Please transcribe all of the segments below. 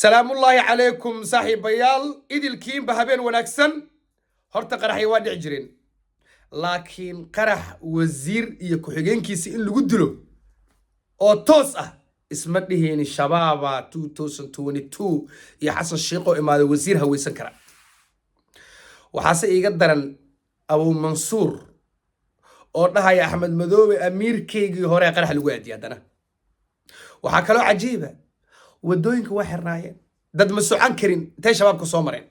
سلام الله عليكم صاحب بيال إذا الكيم بهبين ونكسن هرت قرح يوادع جرين لكن قرح وزير يكوحيجين كيسي إن لقدلو أو توسع اسمه هين الشباب 2022 يحصل الشيخ إما الوزير هو يسكر وحاسة يقدر أبو منصور أو يا أحمد مدوبي أمير كيجي هوري قرح الوادي هذا وحكلو عجيبة ودوينك وحرنايين dad ma socon karin intay shabaabku soo mareen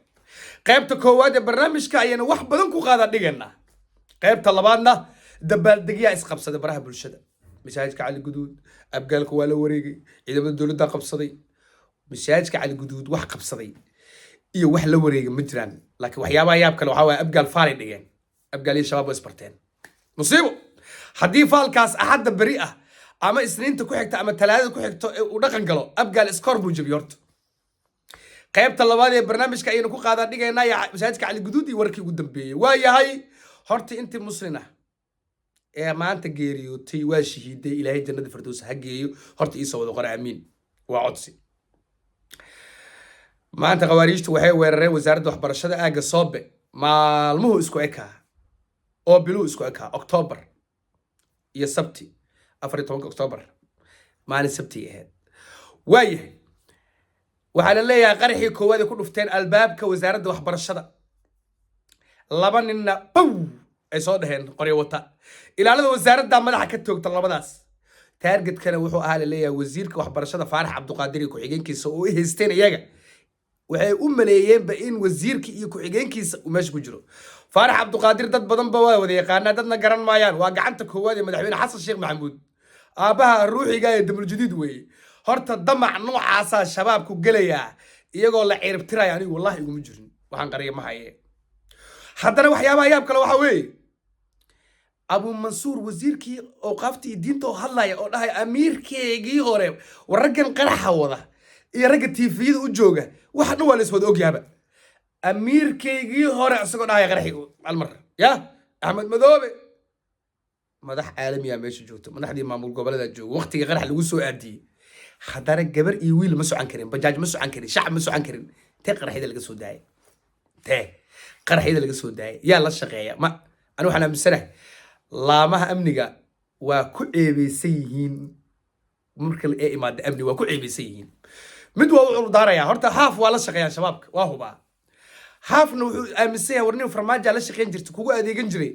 qaybta koowaad ee barnaamijka ayana wax badan ku qaada dhigana qaybta labaadna dabaaldegya isqabsada baraha bulshada masaajidka cali guduud abgaalku waa la wareegay ciidamada dawladda qabsaday masaajidka cali guduud wax qabsaday iyo wax la wareegay ma jiraan laakiin waxyaabaha yaab kale waxa waa abgaal faali dhigeen abgaal iyo shabaab isbarteen musiibo haddii faalkaas axadda bari ah ama isniinta ku xigta ama talaadada ku xigto uu dhaqan galo abgaal iskoor buu jabiyo horta qaybta labaad ee barnaamijka ayaynu ku qaadan dhigaynaa masaajidka cali guduud iyo warkii ugu dambeeyay waa yahay horta intii muslin ah ee maanta geeriyootay waa shahiiday ilaahay jannada firdaws ha geeyo horta ii soo wada qor aamiin waa codsi maanta qawaariijtu waxay weerareen wasaaradda waxbarashada aaga soobe maalmuhu isku ekaa oo biluu isku ekaa oktoobar iyo sabti 14 oktoobar maalin sabti ahayd waa yahay waxaa la leeyahay qaraxii koowaad ay ku dhufteen albaabka wasaaradda waxbarashada laba ninna bow ay soo dhaheen qoryo wata ilaalada wasaaradda madaxa ka toogta labadaas taargetkana wuxuu ahaa la leeyahay wasiirka waxbarashada faarax cabduqaadir iyo ku-xigeenkiisa oo ay haysteen iyaga waxay u maleeyeenba in wasiirka iyo ku-xigeenkiisa uu meesha ku jiro faarax cabduqaadir dad badan ba waa wada yaqaanaa dadna garan maayaan waa gacanta koowaad ee madaxweyne xasan sheekh maxamuud aabaha ruuxiga ee damul jadiid weeye horta damac noocaasa shabaabku gelayaa iyagoo la ciribtiraya anigu wallahi iguma jirin waxaan qariyo ma haye haddana waxyaabaha yaab kale waxa weeye abu mansuur wasiirkii awqaaftii diinta oo hadlaya oo dhahay amiirkeygii hore waraggan qaraxa wada iyo ragga tiifiyada u jooga waxa dhan waa la iswada ogyaaba amiirkeygii hore isagoo dhahaya qaraxi almar ya axmed madoobe madax caalamiya meesha joogto madaxdii maamul goboleeda jooga waqtiga qarax lagu soo aadiyey haddana gabar iyo wiil ma socon karin bajaaj ma socon karin shacab ma socon karin tee qaraxyada laga soo daayay tee qaraxyada laga soo daayay yaa la shaqeeya ma anu waxaan aaminsanahay laamaha amniga waa ku ceebeysan yihiin marka ay imaado amni waa ku ceebeysan yihiin mid waa u culudaaraya horta haaf waa la shaqeeyaa shabaabka waa hubaa haafna wuxuu aaminsan yahay warnin farmaajo la shaqeyn jirta kugu adeegan jiray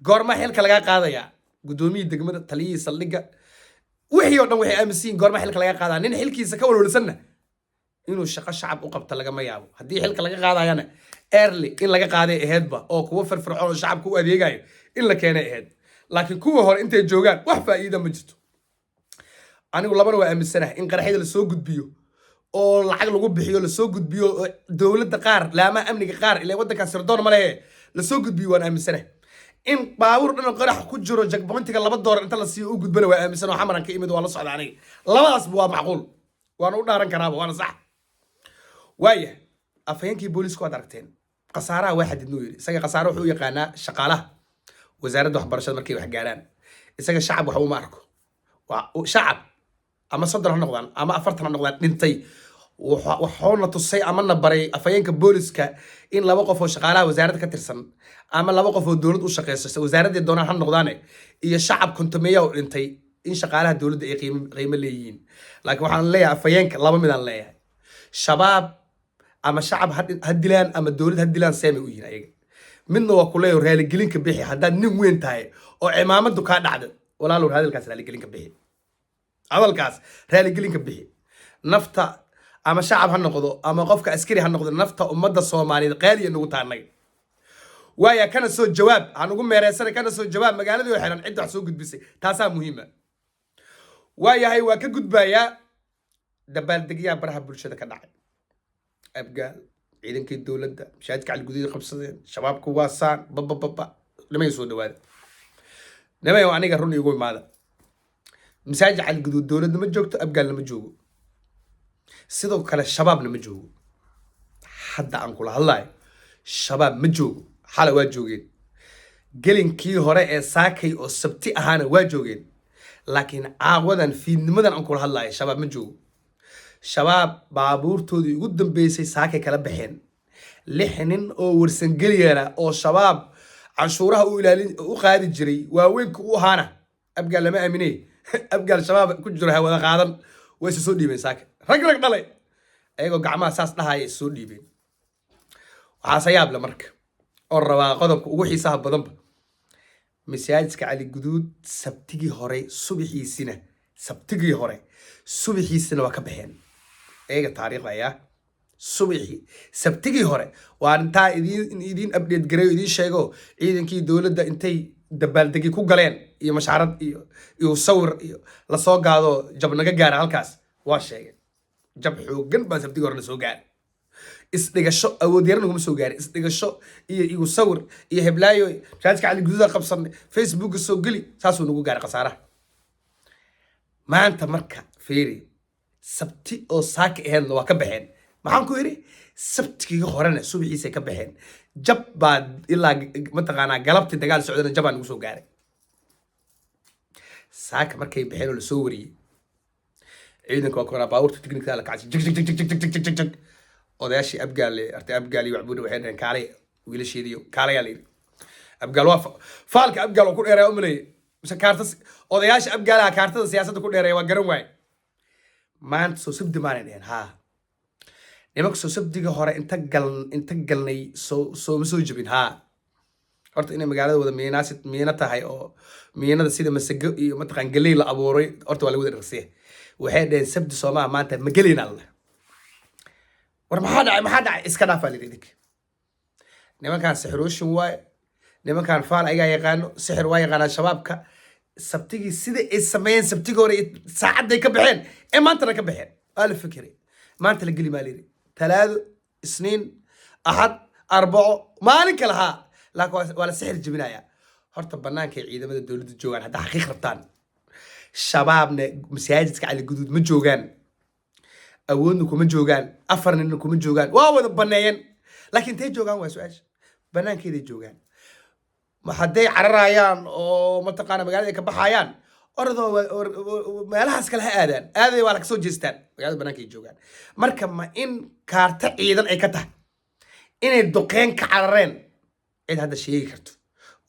goorma xilka laga qaadaya gudoomiyada degmada taliyihii saldhigga wixii oo dhan waxay aaminsan yihiin goorma xilka laga qaadaa nin xilkiisa ka walwalsanna inuu shaqo shacab u qabto lagama yaabo haddii xilka laga qaadayana early in laga qaaday aheedba oo kuwa firfircoon oo shacabka u adeegayo in la keenay aheed laakiin kuwa hore intay joogaan wax faa'iido ma jirto anigu labana waa aaminsanahay in qaraxyada la soo gudbiyo oo lacag lagu bixiyo la soo gudbiyo dowladda qaar laamaha amniga qaar ilaa waddankaas sirdoon ma lehe la soo gudbiyo waan aaminsanahay in baabuur dhan qarax ku jiro jagboontiga $2 inta la siiyo u gudbana waa aaminsan oo xamaran ka imid waa la socda aniga labadaas waa macquul waana u dhaaran karaaba waana sax waaya afhayeenkii booliisku waad aragteen qasaaraha waa xadidnuu yidhi isaga qasaaro wuxuu u yaqaanaa shaqaalaha wasaaradda waxbarashada markay wax gaaraan isaga shacab wax uma arko waa shacab ama 30 ha noqdaan ama 40 ha noqdaan dhintay waxoona tusay ama na baray afhayeenka booliska in 2 qof oo shaqaalaha wasaaradda ka tirsan ama 2 qof oo dawlad u shaqeeysa wasaaradda doonaan ha noqdaan iyo shacab kontameeya oo dhintay in shaqaalaha dawladda ay qiimo leeyihiin laakiin waxaan leeyahay afhayeenka laba mid aan leeyahay shabaab ama shacab ha dilaan ama dawlad ha dilaan seemay u yihiin ayaga midna waa ku leeyahay raaligelinka bixi haddaad nin weyn tahay oo cimaamadu kaa dhacda walaalow hadalkaas raaligelinka bixi hadalkaas raaligelinka bixi nafta ama shacab ha noqdo ama qofka askari ha noqdo nafta ummadda Soomaaliyeed qaaliya nagu taanay waaya kana soo jawaab aan ugu meereysan kana soo jawaab magaaladii oo xiran cid wax soo gudbisay taasaa muhiima waayahay waa ka gudbaya dabaaldegya baraha bulshada ka dhacay abgaal ciidankii dawladda masaajidka cali guduud qabsadeen shabaabku waa saan bababa lamay soo dhawaada namay aniga run igu imaada masaajid cali guduud dawladda ma joogto abgaalna ma joogo sidoo kale shabaabna ma joogo hadda aan kula hadlayo shabaab ma joogo xalay waa joogeen gelinkii hore ee saakay oo sabti ahaana waa joogeen laakiin caawadan fiidnimadan aan kula hadlayo shabaab ma joogo shabaab baabuurtoodii ugu dambeysay saakay kala baxeen 6 nin oo warsangeliyana oo shabaab canshuuraha u qaadi jiray waaweynka u ahaana abgaal lama aaminay abgaal shabaab ku jiro hawada qaadan way soo dhiibeen saakay rag dhalay ayagoo gacmaha saas dhahaya soo dhiibeen waxaa sayaab la marka oo rabaa qodobka ugu xiisaha badanba masaajidka cali guduud sabtigii hore subaxiisina waa ka baxeen eega taariikhda ayaa subaxii sabtigii hore waa intaa idin update gareeyo idin sheego ciidankii dowladda intay dabaaldegi ku galeen iyo mashaarad iyo sawir iyo la soo gaado jab naga gaara halkaas waa sheegeen jab xoogan baa sabtigii hore la soo gaaray isdhigasho awood yaran uguma soo gaaray isdhigasho iyo sawir iyo heblaayo masaajidka cali guduud qabsan Facebook soo gali saasuu nagu gaaray khasaaraha maanta marka fiiri sabti oo saaka ahayd waa ka baxeen maxaan ku yiri sabtigii horena subaxiisa ka baxeen jab baa ilaa mataqaanaa galabtii dagaal socdana jabaa nagu soo gaaray saaka markay baxeen oo la soo wariyay ciidanka waa koraa baabuurta tiknikada la kacay jig odayaashii abgaal artay abgaal iyo waxbuuna waxay dhaheen kaalay wiilasheediyo kaalay la yiri abgaal waa faalka abgaal oo ku dheeray umaleey mise kaartas odayaasha abgaalaha kaartada siyaasadda ku dheeray waa garan waay maanta soo sabdi maanan dhaheen haa nimanka soo sabdiga hore inta galnay soo ma soo jabin haa horta inay magaalada wada miina tahay oo miinada sida masago iyo mataqaan galey la abuuray horta waa lagu wada dhaqsiye waxay dhaheen sabdi Soomaa maanta ma galeyna Allah war maxaa dhacay iska dhaaf ali didik nimankan sixrooshin waay nimankan faal ayaga yaqaano sixir waa yaqaana shabaabka sabtigi sida ay sameeyeen sabtigi hore saacaday ka baxeen ee maanta ka baxeen waa la fikiray maanta la gali maalin talaado isniin ahad arbaco maalin kale ha laakiin waa la sixir jibinaya horta banaanka ciidamada dawladda joogan hadda xaqiiq rabtaan shabaabna masaajidka cali guduud ma joogaan awoodna kuma joogaan afar nin kuma joogaan waa wada baneeyeen laakiin tay joogaan waa su'aasha banaankeeday joogaan ma hadday cararayaan oo mataqaana magaalada ka baxayaan ordoo meelahaas kale ha aaday waa la ka soo jeestaan magaalada banaankeeday joogaan marka ma in kaarta ciidan ay ka tahay inay duqeen ka carareen cid hadda sheegi karto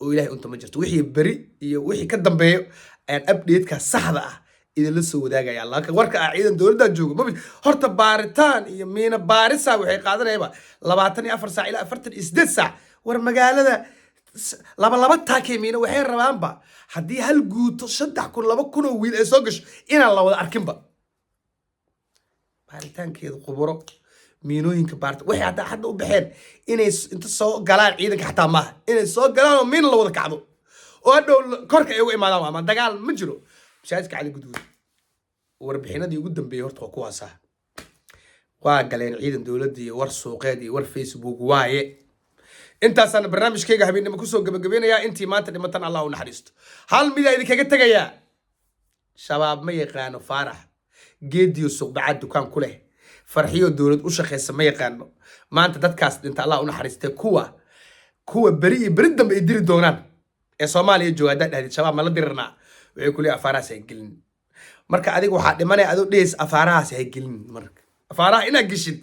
oo ilaahay unta ma jirto wixii bari iyo wixii ka dambeeyo ayaan update-ka saxda ah idinla soo wadaagaya laakiin warka ciidan dawladda jooga horta baaritaan iyo miina baarisa waxay qaadanayba 24 saac ilaa 48 saac war magaalada laba taakay miina waxay rabaanba haddii hal guuto 3,000 oo wiil ay soo gasho inaan la wada arkinba baaritaankeedu quburo miinooyinka baarta waxay hadda u baxeen inay inta soo galaan ciidanka xataa maaha inay soo galaan oo miin la wada kacdo oo hadhow korka ay uga imaadaan ama dagaal ma jiro masaajidka cali guduud warbixinadii ugu dambeeyay horta waa kuwaasa waa galeen ciidan dawladda iyo war suuqeed iyo war Facebook waaye intaasana barnaamijkayga habeenimo ku soo gabagabeynaya intii maanta dhimatan Allah u naxariisto hal mid ay kaga tagaya shabaab ma yaqaano faarax geediyo suuq bacad dukaan ku leh farxiyo dawlad u shaqeysa ma yaqaano maanta dadkaas dhinta Allah u naxariistay kuwa bari dambe ay diri doonaan ee Soomaaliya jooga dhahdii shabaab ma la dirirnaa waxay ku leeyahay afaarahaas ay gelin marka adiga waxaa dhimanaya adoo dhees afaarahaas ay gelin marka afaaraha inaad geshid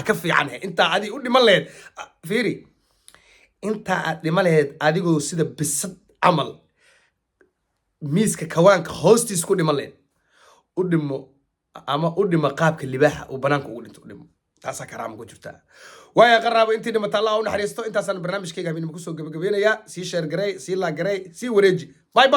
ka fiican inta adiga u dhiman lahayd fiiri inta aad dhiman lahayd adigoo sida bisad camal miiska kawaanka hoostiis ku dhiman lahayd u dhimo qaabka libaaxa uu banaanka ugu dhinto u dhimo taasaa karaama ku jirta waaya qaraabo intii dhimata Allah u naxariisto intaasaan barnaamijkayga habeenimo ku soo gabagabeynaya sii share garay sii la garay sii wareeji bye